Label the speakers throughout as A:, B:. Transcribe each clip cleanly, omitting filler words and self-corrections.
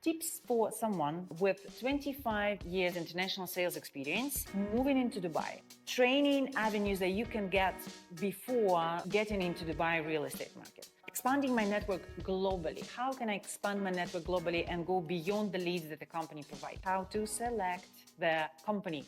A: Tips for someone with 25 years international sales experience moving into Dubai. Training avenues that you can get before getting into Dubai real estate market. Expanding my network globally. How can I expand my network globally and go beyond the leads that the company provides? How to select the company,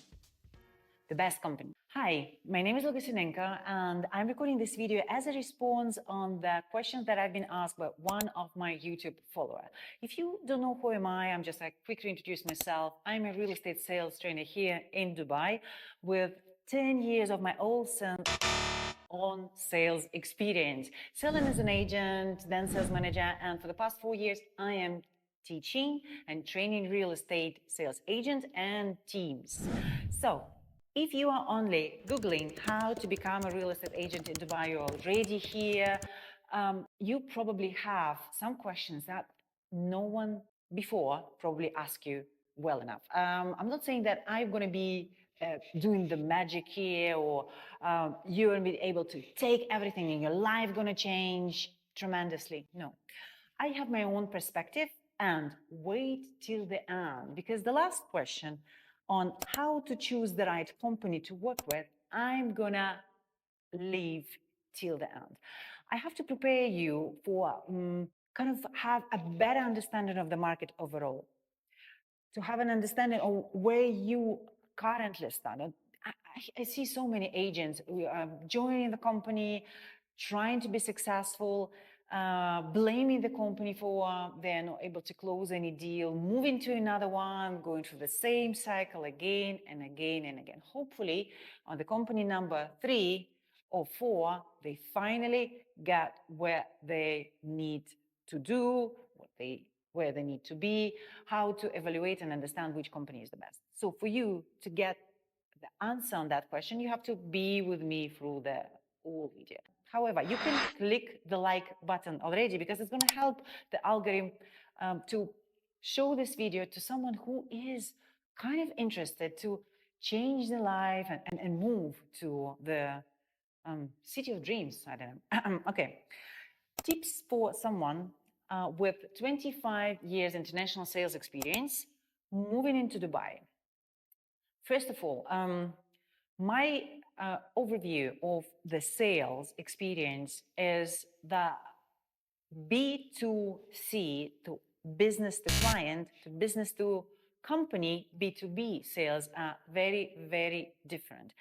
A: the best company. Hi, my name is Olga Sinenko, and I'm recording this video as a response on the questions that I've been asked by one of my YouTube followers. If you don't know who am I, I'm just quickly introduce myself. I'm a real estate sales trainer here in Dubai with 10 years of my own on sales experience, selling as an agent, then sales manager, and for the past 4 years, I am teaching and training real estate sales agents and teams. So if you are only Googling how to become a real estate agent in Dubai, you're already here, you probably have some questions that no one before probably asked you well enough. I'm not saying that I'm going to be doing the magic here, or you're going to be able to take everything in your life going to change tremendously. No, I have my own perspective, and wait till the end, because the last question on how to choose the right company to work with, I'm gonna leave till the end. I have to prepare you for kind of have a better understanding of the market overall, to have an understanding of where you currently stand. I see so many agents joining the company, trying to be successful, blaming the company for they're not able to close any deal, moving to another one, going through the same cycle again and again and again. Hopefully, on the company number 3 or 4, they finally get where they need to do, where they need to be, how to evaluate and understand which company is the best. So for you to get the answer on that question, you have to be with me through the whole video. However, you can click the like button already, because it's going to help the algorithm to show this video to someone who is kind of interested to change their life and move to the city of dreams. I don't know. Okay. Tips for someone with 25 years international sales experience moving into Dubai. First of all, my overview of the sales experience is that B2C, to business to client, to business to company, B2B sales are very, very different.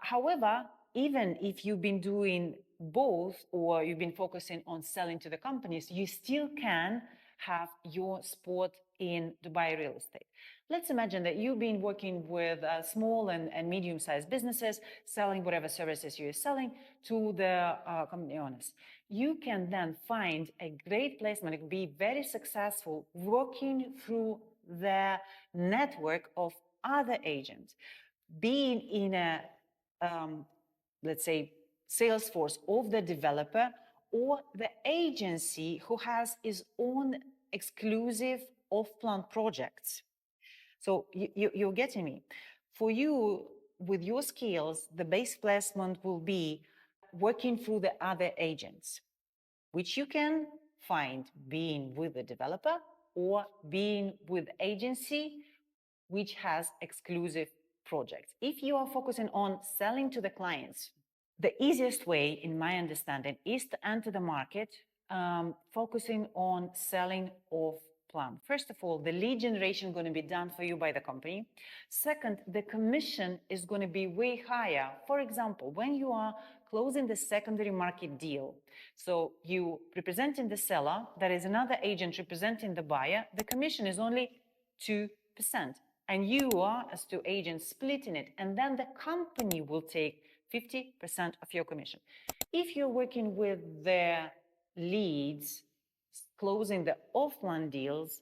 A: However, even if you've been doing both, or you've been focusing on selling to the companies, you still can have your spot in Dubai real estate. Let's imagine that you've been working with small and medium-sized businesses, selling whatever services you're selling to the company owners. You can then find a great placement, it will be very successful working through the network of other agents, being in a, let's say, sales force of the developer or the agency who has its own exclusive off-plan projects. So you're getting me. For you, with your skills, the base placement will be working through the other agents, which you can find being with the developer or being with agency which has exclusive projects. If you are focusing on selling to the clients, the easiest way, in my understanding, is to enter the market focusing on selling off plan. First of all, the lead generation is going to be done for you by the company. Second, the commission is going to be way higher. For example, when you are closing the secondary market deal, so you representing the seller, there is another agent representing the buyer, the commission is only 2%. And you are, as two agents, splitting it, and then the company will take 50% of your commission. If you're working with the leads, closing the off-plan deals,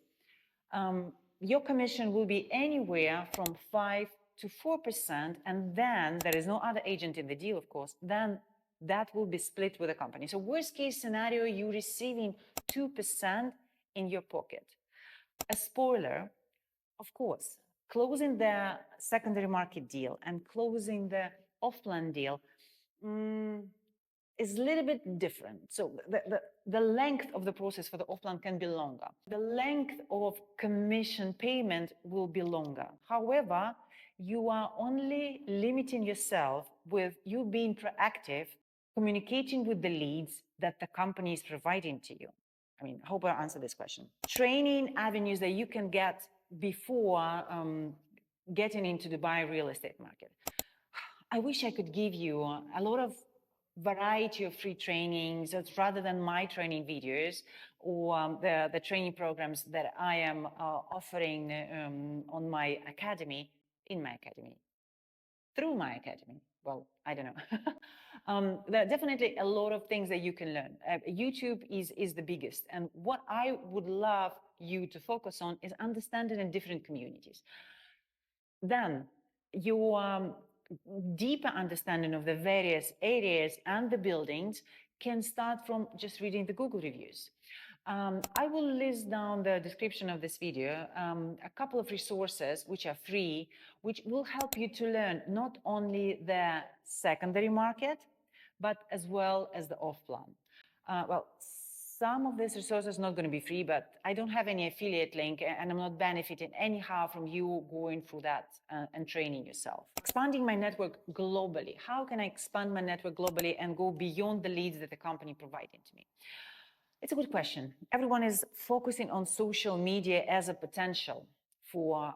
A: your commission will be anywhere from 5 to 4%, and then there is no other agent in the deal, of course, then that will be split with the company. So worst case scenario, you're receiving 2% in your pocket. A spoiler, of course, closing the secondary market deal and closing the off-plan deal, is a little bit different. So the length of the process for the off-plan can be longer. The length of commission payment will be longer. However, you are only limiting yourself with you being proactive, communicating with the leads that the company is providing to you. I mean, hope I answered this question. Training avenues that you can get before getting into the Dubai real estate market. I wish I could give you a lot of variety of free trainings rather than my training videos or the training programs that I am offering on my academy, in my academy, through my academy. Well, I don't know. There are definitely a lot of things that you can learn. YouTube is the biggest. And what I would love you to focus on is understanding in different communities. Then your deeper understanding of the various areas and the buildings can start from just reading the Google reviews. I will list down the description of this video a couple of resources which are free, which will help you to learn not only the secondary market, but as well as the off-plan. Well, some of these resources are not going to be free, but I don't have any affiliate link and I'm not benefiting anyhow from you going through that and training yourself. Expanding my network globally. How can I expand my network globally and go beyond the leads that the company provided to me? It's a good question. Everyone is focusing on social media as a potential for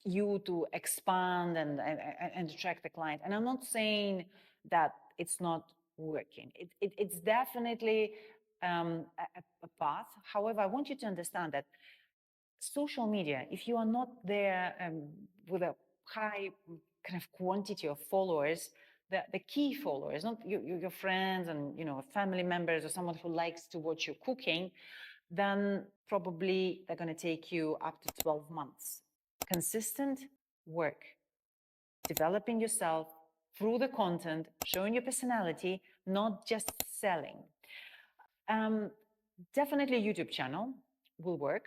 A: you to expand and attract the client. And I'm not saying that it's not working. It's definitely a path. However, I want you to understand that social media, if you are not there with a high kind of quantity of followers, the key followers, not your friends and family members or someone who likes to watch you cooking, then probably they're going to take you up to 12 months. Consistent work, developing yourself through the content, showing your personality, not just selling. Definitely YouTube channel will work.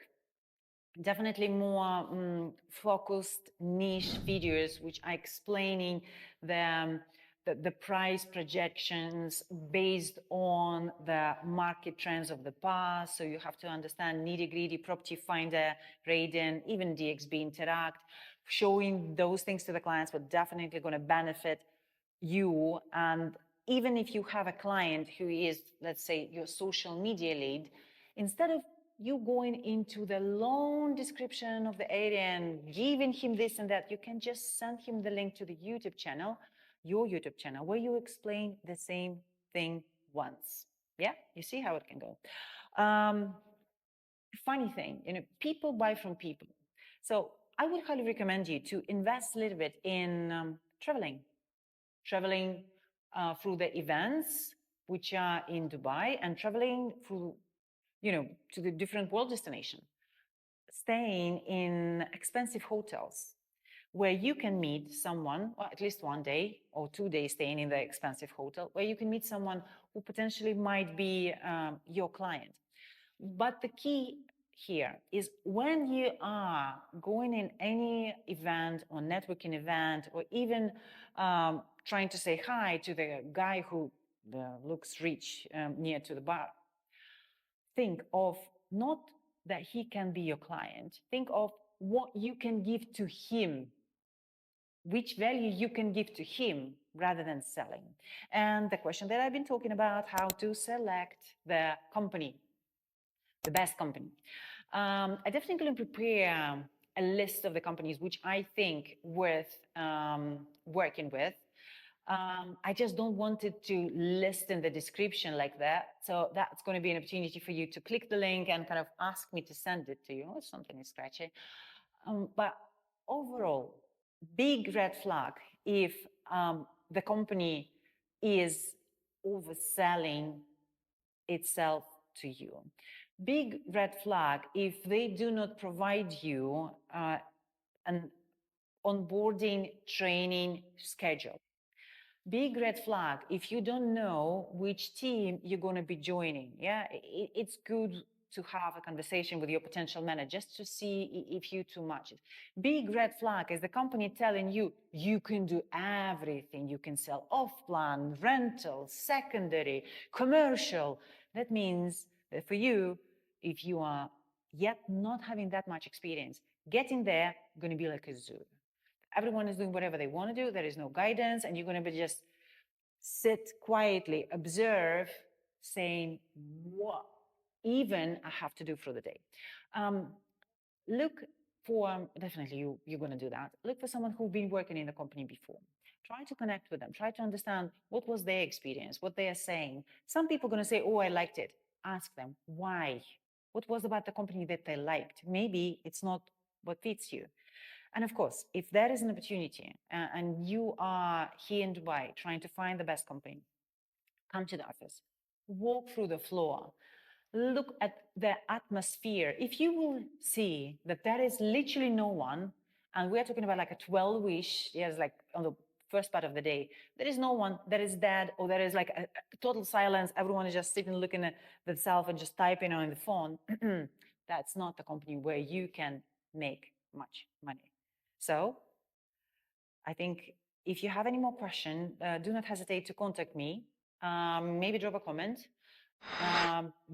A: Definitely more focused niche videos, which are explaining the price projections based on the market trends of the past. So you have to understand nitty-gritty, Property Finder, Raiden, even DXB Interact. Showing those things to the clients will definitely going to benefit you. And even if you have a client who is, let's say, your social media lead, instead of you going into the long description of the area and giving him this and that, you can just send him the link to the YouTube channel, your YouTube channel, where you explain the same thing once. Yeah, you see how it can go. Funny thing, people buy from people. So I would highly recommend you to invest a little bit in traveling through the events which are in Dubai and traveling through, to the different world destination, staying in expensive hotels where you can meet someone, or at least 1 day or 2 days staying in the expensive hotel, where you can meet someone who potentially might be your client. But the key here is when you are going in any event or networking event, or even trying to say hi to the guy who looks rich near to the bar, think of not that he can be your client. Think of what you can give to him, which value you can give to him rather than selling. And the question that I've been talking about, how to select the company, the best company. I definitely prepare a list of the companies which I think worth working with. I just don't want it to list in the description like that. So that's going to be an opportunity for you to click the link and kind of ask me to send it to you. Oh, something is scratchy. But overall, big red flag if the company is overselling itself to you. Big red flag if they do not provide you an onboarding training schedule. Big red flag if you don't know which team you're going to be joining. Yeah, it's good to have a conversation with your potential manager just to see if you too much. Big red flag is the company telling you you can do everything. You can sell off-plan, rental, secondary, commercial. That means that for you, if you are yet not having that much experience, getting there going to be like a zoo. Everyone is doing whatever they want to do. There is no guidance, and you're going to be just sit quietly, observe, saying, what even I have to do for the day. Look for, definitely you're going to do that. Look for someone who's been working in the company before. Try to connect with them. Try to understand what was their experience, what they are saying. Some people are going to say, oh, I liked it. Ask them, why? What was about the company that they liked? Maybe it's not what fits you. And of course, if there is an opportunity and you are here in Dubai trying to find the best company, come to the office, walk through the floor, look at the atmosphere. If you will see that there is literally no one, and we're talking about like a 12-ish, yes, like on the first part of the day, there is no one, that is dead, or there is like a total silence, everyone is just sitting looking at themselves and just typing on the phone, that's not the company where you can make much money. So I think if you have any more questions, do not hesitate to contact me. Maybe drop a comment,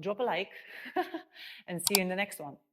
A: drop a like, and see you in the next one.